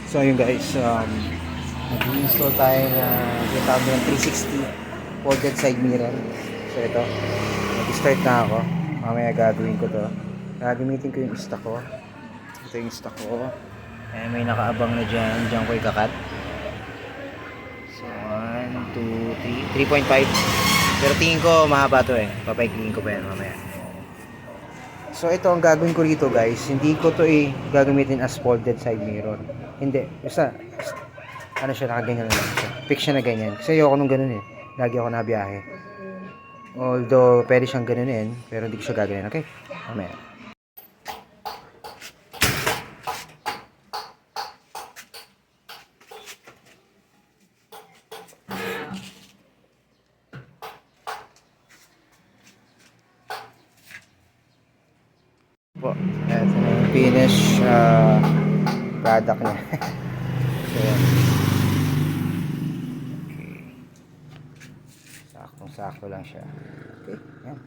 So ayun guys, mag-install tayo na tinatawag ng 360 folded side mirror. So ito, mag-start na ako. Mamaya gagawin ko to. Gagamitin ko yung stock ko. Ito yung stock ko. Eh, may nakaabang na dyan. Diyan ko ikakat. So 1, 2, 3. 3.5. Pero tingin ko mahaba to eh. Papaikingin ko pa yan mamaya. So ito ang gagawin ko rito guys. Hindi ko to gagamitin as folded side mirror. Hindi. Basta ano siya, nakaganyan na lang siya. Fix siya na ganyan. Kasi ayoko nung ganun eh. Lagi ako nabiyahe. Although pwede siyang ganunin, pero hindi ko siya gagawin. Okay? Mamaya. Po. Ito na yung finish product niya. So, yan. Okay. Saktong-sakto lang siya. Okay. Yan.